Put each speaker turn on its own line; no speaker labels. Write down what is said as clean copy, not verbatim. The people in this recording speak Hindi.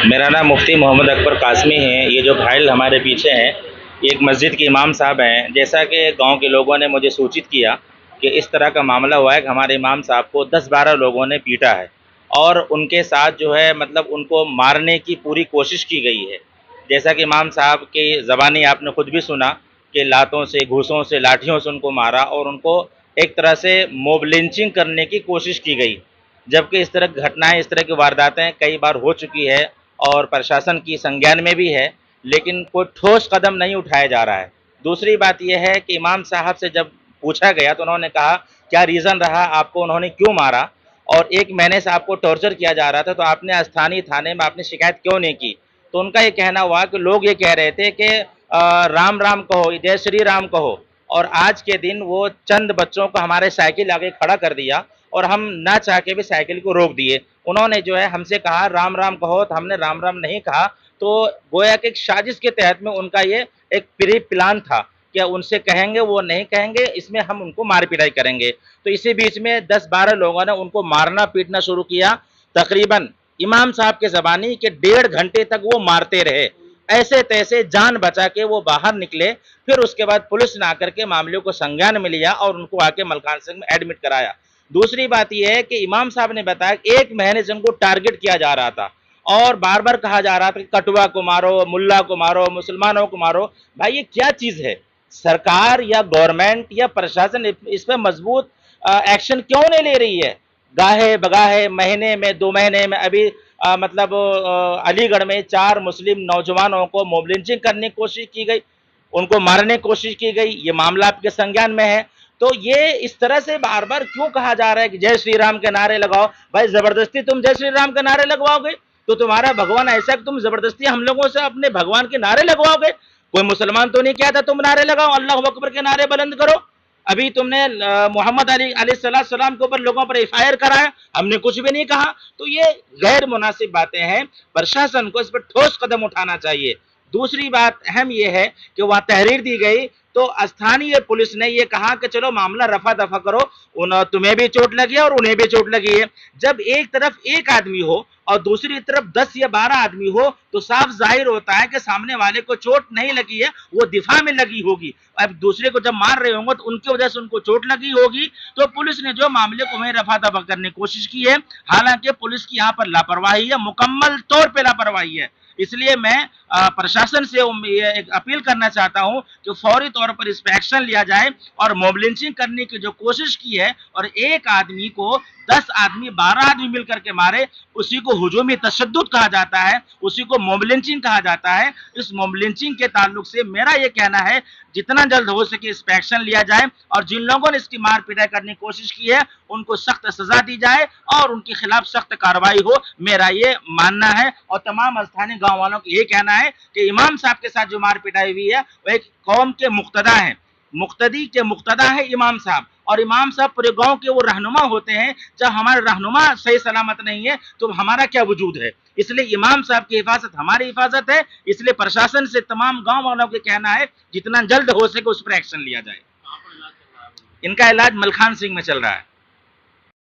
मेरा नाम मुफ्ती मोहम्मद अकबर कासमी है। ये जो घायल हमारे पीछे हैं, ये एक मस्जिद के इमाम साहब हैं। जैसा कि गांव के लोगों ने मुझे सूचित किया कि इस तरह का मामला हुआ है कि हमारे इमाम साहब को 10-12 लोगों ने पीटा है और उनके साथ जो है मतलब उनको मारने की पूरी कोशिश की गई है। जैसा कि इमाम साहब की ज़बानी आपने खुद भी सुना कि लातों से, घूंसों से, लाठियों से उनको मारा और उनको एक तरह से मोब लिंचिंग करने की कोशिश की गई। जबकि इस तरह की घटनाएँ, इस तरह की वारदातें कई बार हो चुकी है और प्रशासन की संज्ञान में भी है, लेकिन कोई ठोस कदम नहीं उठाया जा रहा है। दूसरी बात यह है कि इमाम साहब से जब पूछा गया तो उन्होंने कहा, क्या रीज़न रहा, आपको उन्होंने क्यों मारा और 1 महीने से आपको टॉर्चर किया जा रहा था, तो आपने स्थानीय थाने में आपने शिकायत क्यों नहीं की? तो उनका ये कहना हुआ कि लोग ये कह रहे थे कि राम राम कहो, जय श्री राम कहो, और आज के दिन वो चंद बच्चों को हमारे साइकिल आगे खड़ा कर दिया और हम ना चाह के भी साइकिल को रोक दिए। उन्होंने जो है हमसे कहा राम राम कहो, तो हमने राम राम नहीं कहा। तो गोया कि एक साजिश के तहत में उनका ये एक प्री प्लान था कि उनसे कहेंगे वो नहीं कहेंगे, इसमें हम उनको मार पिटाई करेंगे। तो इसी बीच में 10-12 लोगों ने उनको मारना पीटना शुरू किया। तकरीबन इमाम साहब के ज़बानी के 1.5 घंटे तक वो मारते रहे। ऐसे तैसे जान बचा के वो बाहर निकले। फिर उसके बाद पुलिस ने आकर के मामले को संज्ञान में लिया और उनको आके मलखान सिंह में एडमिट कराया। दूसरी बात यह है कि इमाम साहब ने बताया कि 1 महीने से उनको टारगेट किया जा रहा था और बार बार कहा जा रहा था कि कटुआ को मारो, मुल्ला को मारो, मुसलमानों को मारो। भाई ये क्या चीज़ है? सरकार या गवर्नमेंट या प्रशासन इस पर मजबूत एक्शन क्यों नहीं ले रही है? गाहे बगाहे महीने में 2 महीने में अभी मतलब अलीगढ़ में 4 मुस्लिम नौजवानों को मोब लिंचिंग करने की कोशिश की गई, उनको मारने की कोशिश की गई। ये मामला आपके संज्ञान में है। तो ये इस तरह से बार बार क्यों कहा जा रहा है कि जय श्री राम के नारे लगाओ? भाई जबरदस्ती तुम जय श्री राम के नारे लगवाओगे तो तुम्हारा भगवान ऐसा कि तुम जबरदस्ती हम लोगों से अपने भगवान के नारे लगवाओगे? कोई मुसलमान तो नहीं कहता तुम नारे लगाओ, अल्लाह अकबर के नारे बुलंद करो। अभी तुमने मोहम्मद अली अलैहिस्सलाम के ऊपर लोगों पर एफआईआर कराया, हमने कुछ भी नहीं कहा। तो ये गैर मुनासिब बातें हैं, प्रशासन को इस पर ठोस कदम उठाना चाहिए। दूसरी बात अहम यह है कि वहां तहरीर दी गई तो स्थानीय पुलिस ने यह कहा कि चलो मामला रफा दफा करो, तुम्हें भी चोट लगी है और उन्हें भी चोट लगी है। जब एक तरफ एक आदमी हो और दूसरी तरफ 10 या 12 आदमी हो तो साफ जाहिर होता है कि सामने वाले को चोट नहीं लगी है, वो दिफा में लगी होगी। अब दूसरे को जब मार रहे होंगे तो उनकी वजह से उनको चोट लगी होगी। तो पुलिस ने जो मामले को वहीं रफा दफा करने की कोशिश की है, हालांकि पुलिस की यहाँ पर लापरवाही है, मुकम्मल तौर पर लापरवाही है। इसलिए मैं प्रशासन से एक अपील करना चाहता हूं कि फौरी तौर पर इस पर एक्शन लिया जाए और मोब लिंचिंग करने की जो कोशिश की है और एक आदमी को 10 आदमी 12 आदमी मिलकर के मारे, उसी को हुजूमी तशद्दुद कहा जाता है, उसी को मोब लिंचिंग कहा जाता है। इस मोब लिंचिंग के ताल्लुक से मेरा यह कहना है जितना जल्द हो सके इस पर एक्शन लिया जाए और जिन लोगों ने इसकी मार पिटाई करने की कोशिश की है उनको सख्त सजा दी जाए और उनके खिलाफ सख्त कार्रवाई हो, मेरा ये मानना है। और तमाम स्थानीय गांव वालों को ये कहना है कि इमाम साहब के साथ जो मार पिटाई हुई है वो एक कौम के मुक्तदा है, मुक्तदी के मुक्तदा है इमाम साहब, और इमाम साहब पूरे गांव के वो रहनुमा होते हैं। जब हमारे रहनुमा सही सलामत नहीं है तो हमारा क्या वजूद है? इसलिए इमाम साहब की हिफाजत हमारी हिफाजत है। इसलिए प्रशासन से तमाम गांव वालों को कहना है जितना जल्द हो सके उस पर एक्शन लिया जाए। इनका इलाज मलखान सिंह में चल रहा है।